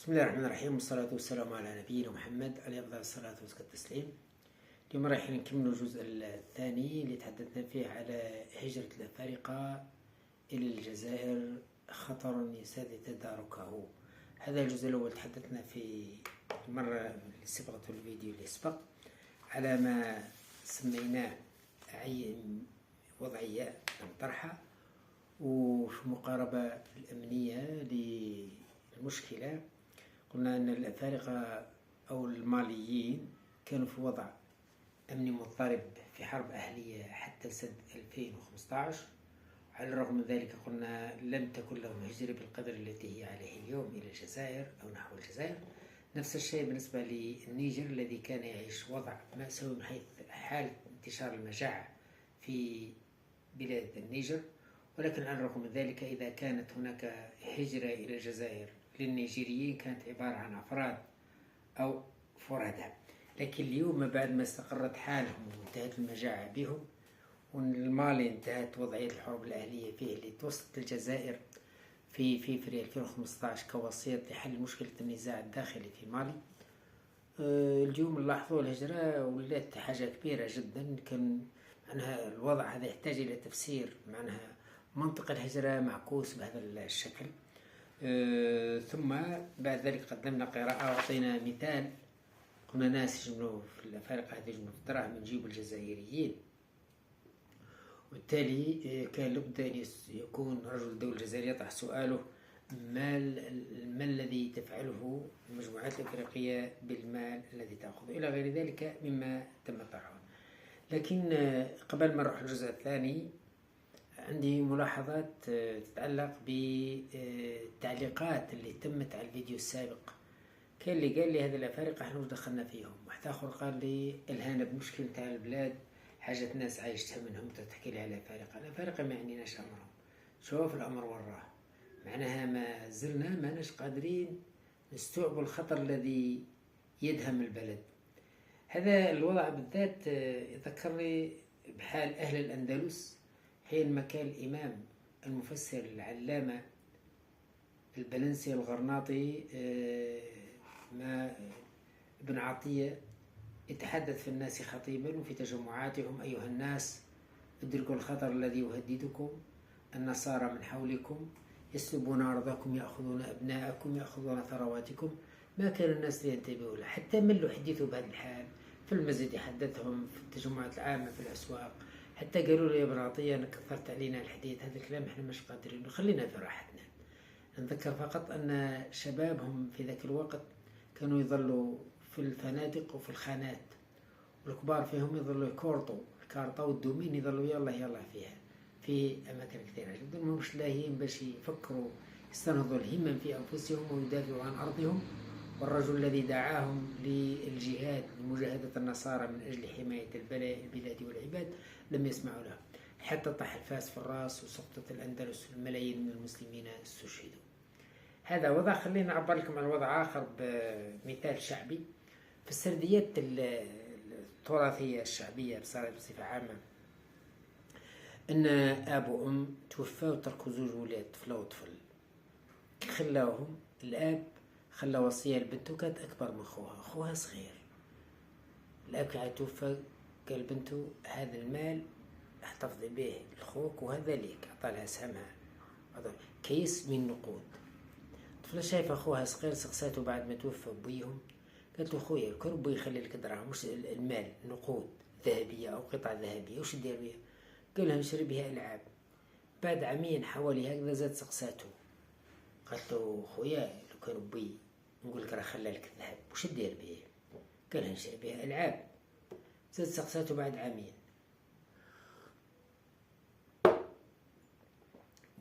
بسم الله الرحمن الرحيم، والصلاة والسلام على نبينا محمد عليه أفضل الصلاة وأزكى التسليم. اليوم رايح نكمل الجزء الثاني اللي تحدثنا فيه على هجرة الأفارقة إلى الجزائر، خطر يساد تداركه. هذا الجزء الأول تحدثنا في المرة اللي سبقت الفيديو اللي سبق على ما سميناه وضعية طرحة وفي المقاربة الأمنية للمشكلة. قلنا أن الأفارقة أو الماليين كانوا في وضع أمني مضطرب في حرب أهلية حتى سنة 2015. على الرغم من ذلك قلنا لم تكن لهم هجرة بالقدر التي هي عليه اليوم إلى الجزائر أو نحو الجزائر. نفس الشيء بالنسبة للنيجر الذي كان يعيش وضع مأساوي من حيث حالة انتشار المجاعة في بلاد النيجر، ولكن على الرغم من ذلك إذا كانت هناك هجرة إلى الجزائر للنيجيريين كانت عبارة عن أفراد أو فرادى. لكن اليوم بعد ما استقرت حالهم وانتهت المجاعة بهم والمالي انتهت وضعية الحروب الأهلية فيه اللي توصلت الجزائر في فبراير 2015 كوسيط لحل مشكلة النزاع الداخلي في مالي. اليوم نلاحظوا الهجرة ولات حاجة كبيرة جدا. كان معناها الوضع هذا يحتاج إلى تفسير، معناها منطق الهجرة معكوس بهذا الشكل. ثم بعد ذلك قدمنا قراءة وعطينا مثال. قلنا ناس يجملوا في الأفارقة هذه يجملوا في الدراهم نجيبوا الجزائريين، وبالتالي كان لابد أن يكون رجل الدولة الجزائرية يطرح سؤاله: ما الذي تفعله المجموعات الأفريقية بالمال الذي تأخذه إلى غير ذلك مما تم طرحه. لكن قبل ما نروح الجزء الثاني عندي ملاحظات تتعلق بالتعليقات اللي تمت على الفيديو السابق. كان اللي قال لي هذه الأفارقة احنا وش دخلنا فيهم، واحد آخر قال لي الهانا بمشكلة تاع البلاد، حاجة ناس عايشتها منهم تحكي لي على الأفارقة ما يعنيناش أمرهم. شوف الأمر وراه، معناها ما زلنا ما نش قادرين نستوعبوا الخطر الذي يدهم البلد. هذا الوضع بالذات يذكرني بحال أهل الأندلس حينما كان الإمام المفسر العلامة البلنسي الغرناطي ابن عطية يتحدث في الناس خطيبا وفي تجمعاتهم: أيها الناس، ادركوا الخطر الذي يهددكم، النصارى من حولكم يسلبون أرضكم، يأخذون أبناءكم، يأخذون ثرواتكم. ما كان الناس لينتبهوا له حتى ملوا حديثوا بهذا الحال. في المسجد يحدثهم، في التجمعات العامة، في الأسواق، حتى قالوا لي يا ابن عطية أنا كثرت علينا الحديث، هذا الكلام احنا مش قادرين، خلينا في راحتنا. نذكر فقط أن شبابهم في ذاك الوقت كانوا يظلوا في الفنادق وفي الخانات، والكبار فيهم يظلوا يكورطوا الكارطة والدومين، يظلوا يلا فيها في أماكن كثيرة جدا. مش لاهين باش يفكروا يستنهضوا الهمم في أنفسهم ويدافعوا عن أرضهم. والرجل الذي دعاهم للجهاد لمجاهدة النصارى من أجل حماية البلاد والعباد لم يسمعوا له، حتى طاح الفاس في الراس وسقطت الأندلس والملايين من المسلمين استشهدوا. هذا وضع. خلينا نعبر لكم عن وضع آخر بمثال شعبي. في السرديات التراثية الشعبية بصفة عامة، أن أب وأم توفى وتركوا زوج ولاد، طفلة وطفل. خلاوهم الأب خلى وصية لبنته كانت أكبر من أخوها صغير. الأب كان توفى قال بنته هذا المال احتفظي به لأخوك وهذا ليك، أعطالها سهمها كيس من نقود. طفلة شايفة أخوها صغير سقساته بعد ما توفى بويهم، قالت له: أخويا الكرب يخلي لك دراهم، مش المال نقود ذهبية أو قطع ذهبية، وش ندير بها؟ قال لها: نشري بها ألعاب. بعد عامين حوالي هكذا زاد سقساته، قالت له: أخويا لو كان بوي نقول لك راه خلى لك الذهب، وش ندير به؟ قال لها: نشري بها ألعاب. زاد سقساته بعد عامين،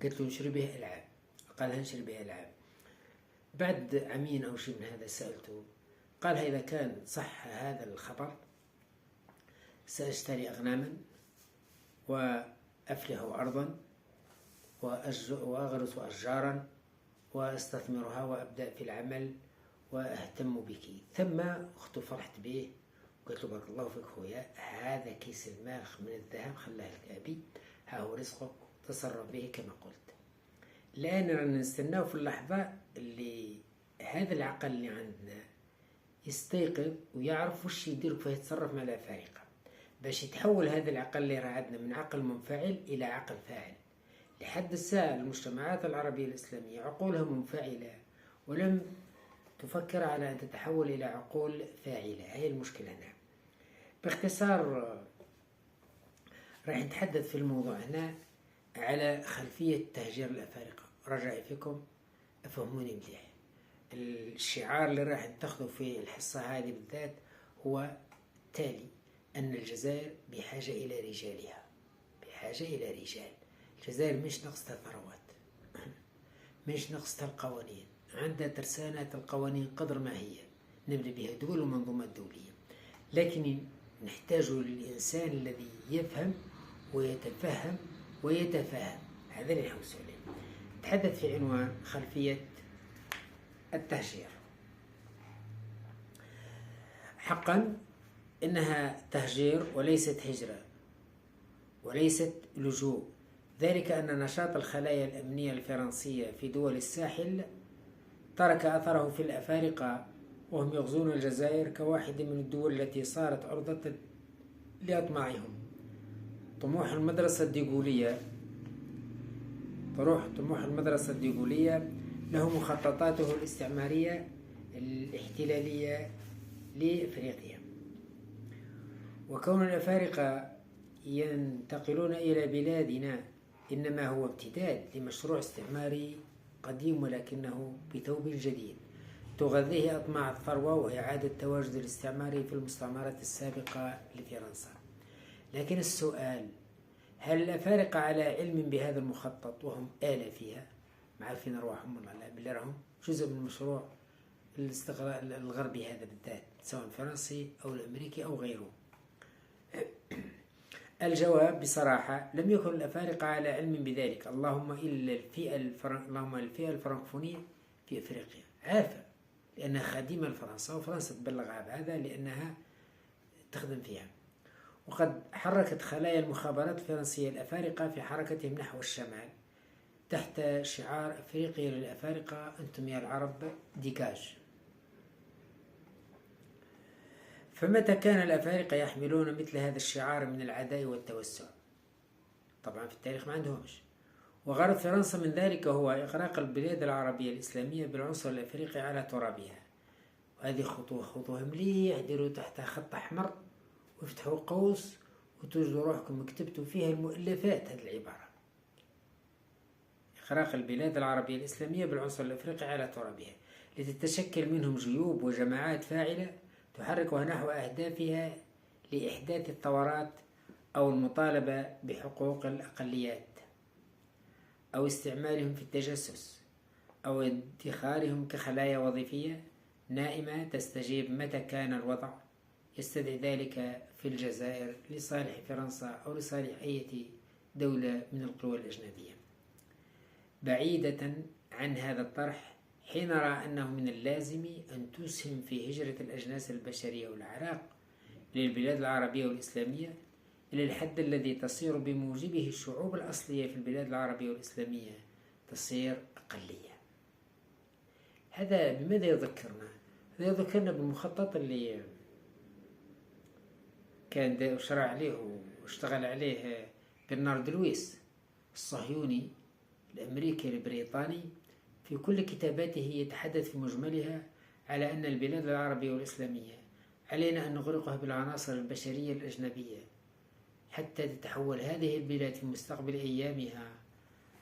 قالت له: نشري بها ألعاب. قال لها: نشري بها ألعاب. بعد عامين أو شيء من هذا سألته، قال: إذا كان صح هذا الخبر سأشتري أغناما وأفلح أرضا وأغرس أشجارا وأستثمرها وأبدأ في العمل وأهتم بك. ثم أخته فرحت به وقالت له: بارك الله فيك خويا، هذا كيس المال من الذهب خلاه لك أبي، ها هو رزقك، تصرف به كما قلت. الآن رانا نستناو في اللحظة اللي هذا العقل اللي عندنا يستيقظ ويعرف وش يدير كيف يتصرف مع الأفارقة، باش يتحول هذا العقل اللي راه عندنا من عقل منفعل إلى عقل فاعل. لحد الساعة المجتمعات العربية الإسلامية عقولها منفعلة ولم تفكر على أن تتحول إلى عقول فاعلة. هي المشكلة هنا. باختصار راح نتحدث في الموضوع هنا على خلفية تهجير الأفارقة. رجاء فيكم أفهموني مليح. الشعار اللي راح نتخذه في الحصة هذه بالذات هو تالي: أن الجزائر بحاجة إلى رجالها، بحاجة إلى رجال. الجزائر مش نقصتها ثروات، مش نقصتها القوانين، عندها ترسانات القوانين قدر ما هي نبني بها دول ومنظومات دولية، لكن نحتاج للإنسان الذي يفهم ويتفهم ويتفاهم. هذا اللي نحوس عليه. نتحدث في عنوان خلفية التهجير. حقا إنها تهجير وليست هجرة وليست لجوء، ذلك أن نشاط الخلايا الأمنية الفرنسية في دول الساحل ترك أثره في الأفارقة وهم يغزون الجزائر كواحد من الدول التي صارت عرضة لأطماعهم. طموح المدرسة الديغولية له مخططاته الاستعمارية الاحتلالية لإفريقيا، وكون الأفارقة ينتقلون إلى بلادنا إنما هو امتداد لمشروع استعماري قديم ولكنه بثوب جديد تغذيه أطماع الثروة وإعادة تواجد الاستعماري في المستعمرات السابقة لفرنسا. لكن السؤال: هل الأفارقة على علم بهذا المخطط وهم آلة فيها؟ معرفين أرواحهم والله لا، بل راهم جزء من مشروع الاستقلال الغربي هذا بالذات، سواء فرنسي أو الأمريكي أو غيره. الجواب بصراحة: لم يكن الأفارقة على علم بذلك، اللهم الفئة الفرنكفونية في أفريقيا عارفة، لأنها خادمة لفرنسا وفرنسا تبلغها بهذا لأنها تخدم فيها. وقد حركت خلايا المخابرات الفرنسية الأفارقة في حركتهم نحو الشمال تحت شعار أفريقيا للأفارقة، أنتم يا العرب ديكاج. فمتى كان الأفارقة يحملون مثل هذا الشعار من العداء والتوسع؟ طبعا في التاريخ ما عندهمش. وغرض فرنسا من ذلك هو إغراق البلاد العربية الإسلامية بالعنصر الأفريقي على ترابها. وهذه خطوة مليح، يديروا تحتها خط أحمر ويفتحوا قوس وتجدوا روحكم كتبتوا فيها المؤلفات هذه العبارة: إغراق البلاد العربية الإسلامية بالعنصر الأفريقي على ترابها، لتتشكل منهم جيوب وجماعات فاعلة تحركها نحو أهدافها لإحداث الثورات أو المطالبة بحقوق الأقليات أو استعمالهم في التجسس أو ادخارهم كخلايا وظيفية نائمة تستجيب متى كان الوضع يستدعي ذلك في الجزائر لصالح فرنسا أو لصالح أي دولة من القوى الأجنبية. بعيدة عن هذا الطرح، حين نرى أنه من اللازم أن تسهم في هجرة الأجناس البشرية والأعراق للبلاد العربية والإسلامية إلى الحد الذي تصير بموجبه الشعوب الأصلية في البلاد العربية والإسلامية تصير أقلية. هذا بماذا يذكرنا؟ هذا يذكرنا بالمخطط اللي كان شرع عليه واشتغل عليه برنارد لويس الصهيوني الأمريكي البريطاني. في كل كتاباته يتحدث في مجملها على أن البلاد العربية والإسلامية علينا أن نغرقها بالعناصر البشرية الأجنبية حتى تتحول هذه البلاد في مستقبل أيامها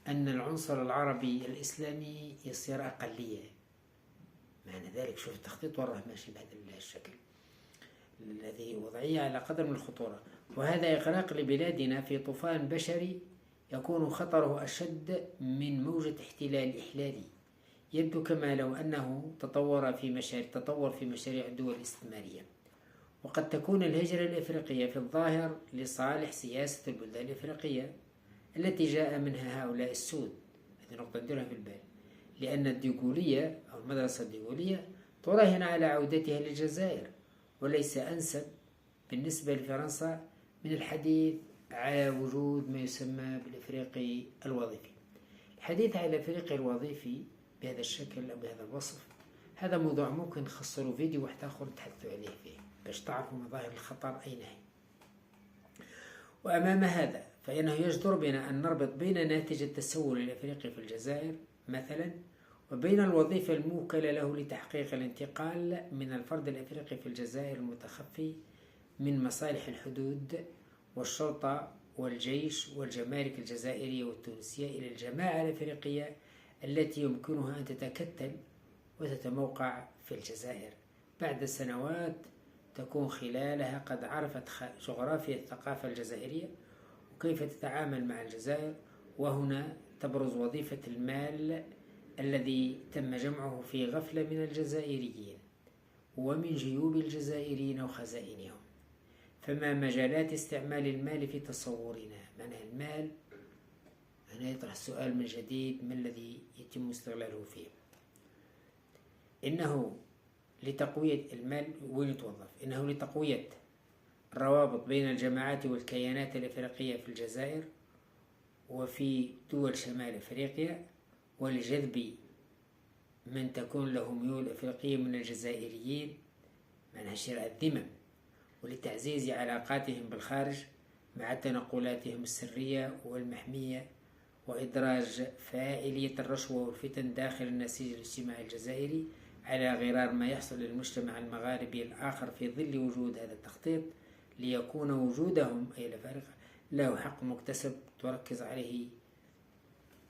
أن العنصر العربي الإسلامي يصير أقلية. معنى ذلك شوف التخطيط والله ماشي بهذا الشكل الذي وضعية على قدر من الخطورة. وهذا إغراق لبلادنا في طوفان بشري يكون خطره أشد من موجة احتلال إحلالي يبدو كما لو أنه تطور في مشاريع الدول الاستعمارية. وقد تكون الهجرة الإفريقية في الظاهر لصالح سياسة البلدان الإفريقية التي جاء منها هؤلاء السود. هذه نقطة نديرها في البال، لأن الديغولية أو المدرسة الديغولية تراهن على عودتها للجزائر، وليس أنسب بالنسبة لفرنسا من الحديث على وجود ما يسمى بالإفريقي الوظيفي. الحديث على الإفريقي الوظيفي بهذا الشكل أو بهذا الوصف هذا موضوع ممكن نخصصوا فيديو واحد آخر نتحدثوا عليه فيه باش تعرفوا مظاهر الخطر أين هي. وأمام هذا فإنه يجدر بنا أن نربط بين ناتج التسول الأفريقي في الجزائر مثلا وبين الوظيفة الموكلة له لتحقيق الانتقال من الفرد الأفريقي في الجزائر المتخفي من مصالح الحدود والشرطة والجيش والجمارك الجزائرية والتونسية إلى الجماعة الأفريقية التي يمكنها أن تتكتل وتتموقع في الجزائر بعد سنوات تكون خلالها قد عرفت جغرافيا الثقافة الجزائرية وكيف تتعامل مع الجزائر. وهنا تبرز وظيفة المال الذي تم جمعه في غفلة من الجزائريين ومن جيوب الجزائريين وخزائنهم. فما مجالات استعمال المال في تصورنا؟ معنى المال هنا يطرح السؤال من جديد: ما الذي يتم استغلاله فيه؟ إنه لتقوية المال وين يتوظف؟ إنه لتقوية الروابط بين الجماعات والكيانات الأفريقية في الجزائر وفي دول شمال أفريقيا، ولجذب من تكون له ميول أفريقية من الجزائريين معنى شراء الذمم، ولتعزيز علاقاتهم بالخارج مع تنقلاتهم السرية والمحمية، وإدراج فاعلية الرشوة والفتن داخل النسيج الاجتماعي الجزائري على غرار ما يحصل للمجتمع المغاربي الآخر في ظل وجود هذا التخطيط، ليكون وجودهم أي الأفارقة له حق مكتسب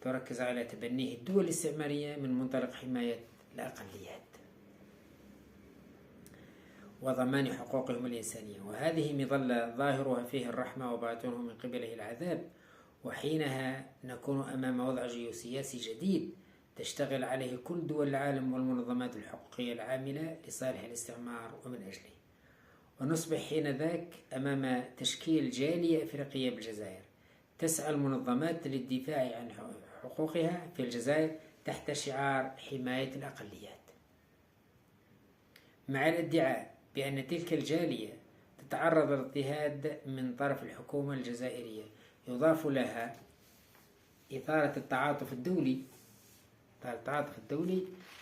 تركز على تبنيه الدول الاستعمارية من منطلق حماية الأقليات وضمان حقوقهم الإنسانية، وهذه مظلة ظاهرها فيه الرحمة وباطنه من قبله العذاب. وحينها نكون أمام وضع جيوسياسي جديد تشتغل عليه كل دول العالم والمنظمات الحقوقية العاملة لصالح الاستعمار ومن أجله، ونصبح حينذاك أمام تشكيل جالية أفريقية بالجزائر تسعى المنظمات للدفاع عن حقوقها في الجزائر تحت شعار حماية الأقليات، مع الادعاء بأن تلك الجالية تتعرض للاضطهاد من طرف الحكومة الجزائرية، يضاف لها إثارة التعاطف الدولي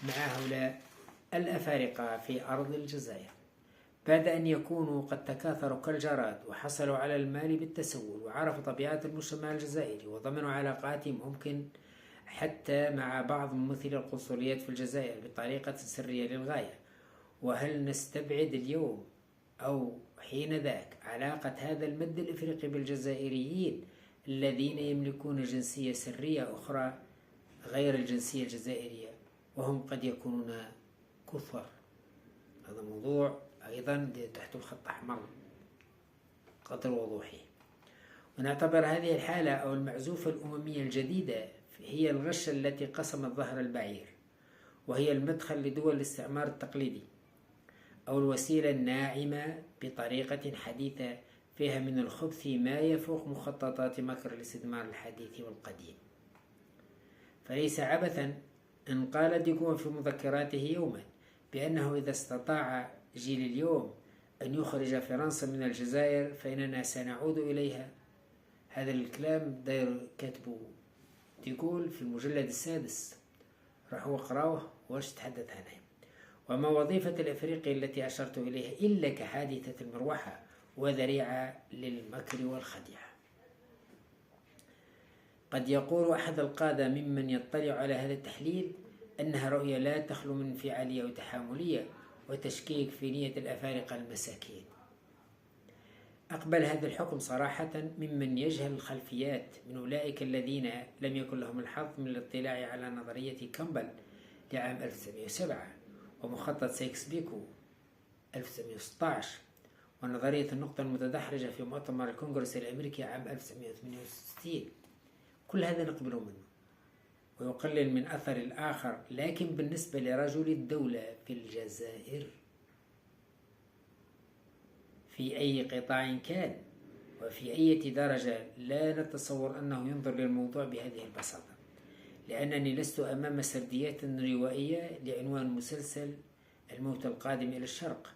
مع هؤلاء الأفارقة في أرض الجزائر بعد أن يكونوا قد تكاثروا كالجراد وحصلوا على المال بالتسول وعرفوا طبيعة المجتمع الجزائري وضمنوا علاقات ممكن حتى مع بعض ممثلي القنصليات في الجزائر بطريقة سرية للغاية. وهل نستبعد اليوم أو حين ذاك علاقة هذا المد الإفريقي بالجزائريين الذين يملكون جنسية سرية أخرى غير الجنسية الجزائرية وهم قد يكونون كفر؟ هذا موضوع أيضا تحت الخط أحمر قدر وضوحه. ونعتبر هذه الحالة أو المعزوفة الأممية الجديدة هي الغشة التي قسمت ظهر البعير، وهي المدخل لدول الاستعمار التقليدي أو الوسيلة الناعمة بطريقة حديثة فيها من الخبث ما يفوق مخططات مكر الاستثمار الحديث والقديم. فليس عبثا أن قال ديكون في مذكراته يوما بأنه إذا استطاع جيل اليوم أن يخرج فرنسا من الجزائر فإننا سنعود إليها. هذا الكلام داير كاتبه ديكول في المجلد 6، راحوا اقراوه واش تحدث عنه. وما وظيفة الأفريقي التي أشرت إليها إلا كحادثة المروحة وذريعة للمكر والخديعة. قد يقول أحد القادة ممن يطلع على هذا التحليل أنها رؤية لا تخلو من انفعالية وتحاملية وتشكيك في نية الأفارقة المساكين. أقبل هذا الحكم صراحة ممن يجهل الخلفيات من أولئك الذين لم يكن لهم الحظ من الاطلاع على نظرية كامبل لعام 1907 ومخطط سيكس بيكو 1916 ونظرية النقطة المتدحرجة في مؤتمر الكونغرس الأمريكي عام 1968. كل هذا نقبله منه ويقلل من أثر الآخر، لكن بالنسبة لرجل الدولة في الجزائر في أي قطاع كان وفي أي درجة لا نتصور أنه ينظر للموضوع بهذه البساطة، لأنني لست أمام سرديات روائية لعنوان مسلسل الموت القادم إلى الشرق،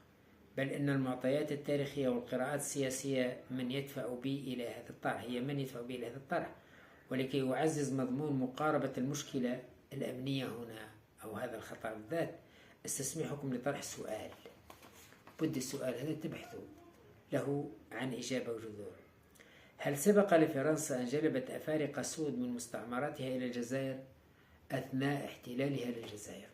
بل أن المعطيات التاريخية والقراءات السياسية من يدفع بي إلى هذا الطرح ولكي أعزز مضمون مقاربة المشكلة الأمنية هنا أو هذا الخطر بالذات استسمحكم لطرح سؤال، بدي السؤال هذا تبحثوا له عن إجابة وجذور. هل سبق لفرنسا أن جلبت أفارقة سود من مستعمراتها إلى الجزائر أثناء احتلالها للجزائر؟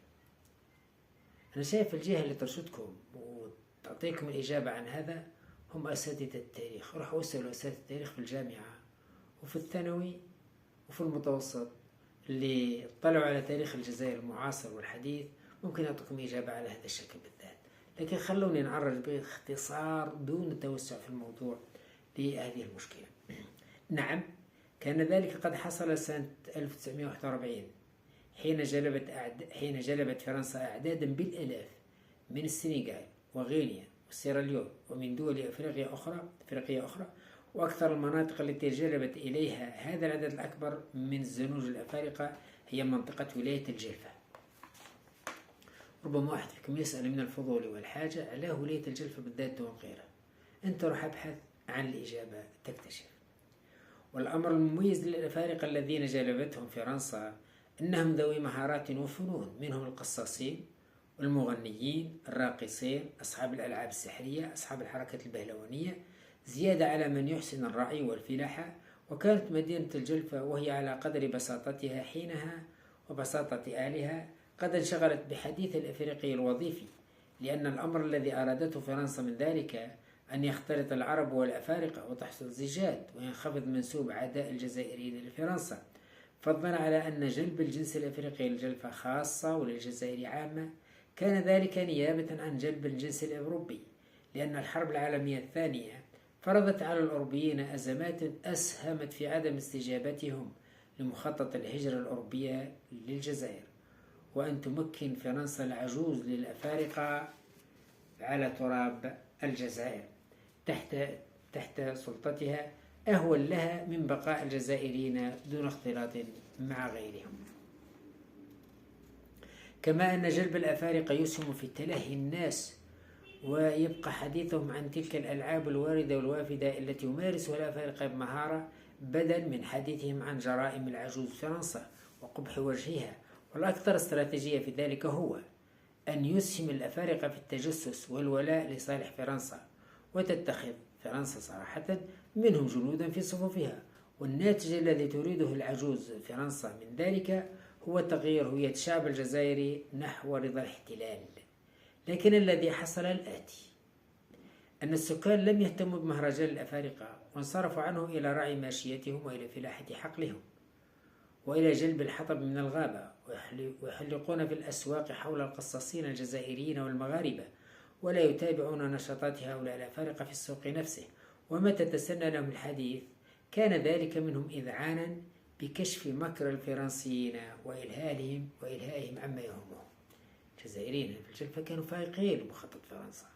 أنا شايف الجهة اللي ترشدكم وتعطيكم الإجابة عن هذا هم أساتذة التاريخ. روحوا اسألوا أساتذة التاريخ في الجامعة وفي الثانوي وفي المتوسط اللي اطلعوا على تاريخ الجزائر المعاصر والحديث، ممكن يعطيكم إجابة على هذا الشكل بالذات. لكن خلوني نعرج باختصار دون التوسع في الموضوع لهذه المشكلة. نعم، كان ذلك قد حصل سنة 1941 حين جلبت فرنسا أعدادا بالآلاف من السنغال وغينيا وسيراليون ومن دول أفريقية أخرى، وأكثر المناطق التي جلبت إليها هذا العدد الأكبر من الزنوج الأفارقة هي منطقة ولاية الجلفة. ربما واحد فيكم يسأل من الفضول والحاجة على ولاية الجلفة بالذات دون غيرها. أنت روح أبحث عن الإجابة تكتشف. والأمر المميز للأفارقة الذين جلبتهم فرنسا أنهم ذوي مهارات وفنون، منهم القصاصين والمغنيين، الراقصين، أصحاب الألعاب السحرية، أصحاب الحركة البهلوانية، زيادة على من يحسن الرعي والفلاحة. وكانت مدينة الجلفة وهي على قدر بساطتها حينها وبساطة أهلها قد انشغلت بحديث الأفريقي الوظيفي، لأن الأمر الذي أرادته فرنسا من ذلك أن يختلط العرب والأفارقة وتحصل زيجات وينخفض منسوب عداء الجزائريين لفرنسا، فضلا على أن جلب الجنس الأفريقي للجلفة خاصة وللجزائر عامة كان ذلك نيابة عن جلب الجنس الأوروبي، لأن الحرب العالمية الثانية فرضت على الأوروبيين أزمات أسهمت في عدم استجابتهم لمخطط الهجرة الأوروبية للجزائر، وأن تمكن فرنسا العجوز للأفارقة على تراب الجزائر تحت سلطتها أهون لها من بقاء الجزائريين دون اختلاط مع غيرهم. كما أن جلب الأفارقة يسهم في تلهي الناس ويبقى حديثهم عن تلك الألعاب الواردة والوافدة التي يمارسها الأفارقة بمهارة، بدل من حديثهم عن جرائم العجوز فرنسا وقبح وجهها. والأكثر استراتيجية في ذلك هو أن يسهم الأفارقة في التجسس والولاء لصالح فرنسا، وتتخذ فرنسا صراحة منهم جنودا في صفوفها. والناتج الذي تريده العجوز فرنسا من ذلك هو تغيير هوية الشعب الجزائري نحو رضا الاحتلال. لكن الذي حصل الآتي: أن السكان لم يهتموا بمهرجان الأفارقة، وانصرفوا عنه إلى رعي ماشيتهم وإلى فلاحة حقلهم وإلى جلب الحطب من الغابة، ويحلقون في الأسواق حول القصاصين الجزائريين والمغاربة، ولا يتابعون نشاطات هؤلاء الأفارقة في السوق نفسه. ومتى تسنى لهم الحديث كان ذلك منهم إذعانا بكشف مكر الفرنسيين وإلهائهم عما يهمهم. الجزائريين في الجلفة كانوا فائقين بمخطط فرنسا.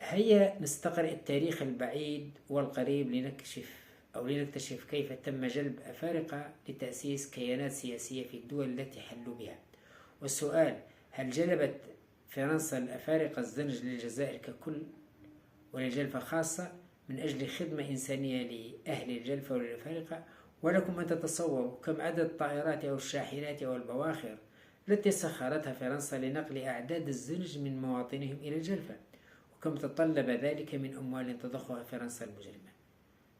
هيا نستقرأ التاريخ البعيد والقريب لنكتشف كيف تم جلب أفارقة لتأسيس كيانات سياسية في الدول التي حلوا بها. والسؤال: هل جلبت فرنسا الأفارقة الزنج للجزائر ككل وللجلفة خاصة من أجل خدمة إنسانية لأهل الجلفة وللأفارقة؟ ولكم أن تتصوروا كم عدد الطائرات أو الشاحنات أو البواخر التي سخرتها فرنسا لنقل أعداد الزنج من مواطنهم إلى الجلفة، وكم تطلب ذلك من أموال تضخها فرنسا المجرمة.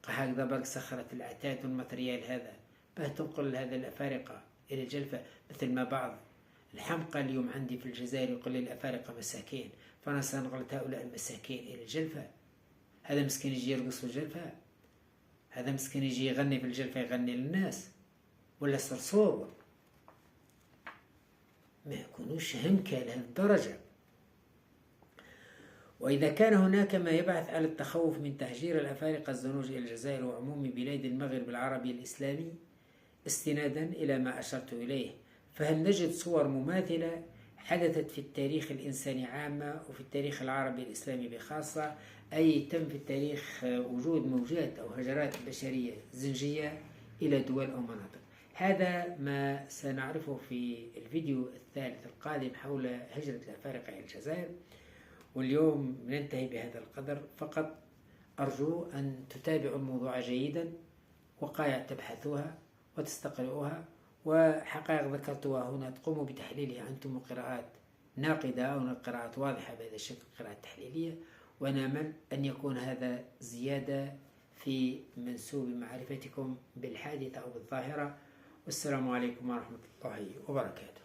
هكذا برك سخرت العتاد والماتريال هذا باه تنقل هذا الأفارقة إلى الجلفة، مثل ما بعض الحمقى اليوم عندي في الجزائر يقول لي الأفارقة مساكين، فرنسا نقلت هؤلاء المساكين إلى الجلفة. هذا مسكين يجي يرقص في الجلفة، هذا مسكين يجي يغني في الجلفة، يغني للناس ولا صرصور، ما يكونوش همكة لهذه الدرجة. وإذا كان هناك ما يبعث على التخوف من تهجير الأفارقة الزنوج إلى الجزائر وعموم بلاد المغرب العربي الإسلامي استنادا إلى ما أشرت إليه، فهل نجد صور مماثلة حدثت في التاريخ الإنساني عامة وفي التاريخ العربي الإسلامي بخاصة، أي تم في التاريخ وجود موجات أو هجرات بشرية زنجية إلى دول أو مناطق؟ هذا ما سنعرفه في الفيديو الثالث القادم حول هجرة الأفارقة إلى الجزائر. واليوم ننتهي بهذا القدر فقط. أرجو أن تتابعوا الموضوع جيدا، وقايع تبحثوها وتستقرئوها وحقائق ذكرتها هنا تقوموا بتحليلها أنتم قراءات ناقدة أو قراءات واضحة بهذا الشكل، قراءات تحليلية، ونأمل أن يكون هذا زيادة في منسوب معرفتكم بالحادثة أو بالظاهرة. والسلام عليكم ورحمة الله وبركاته.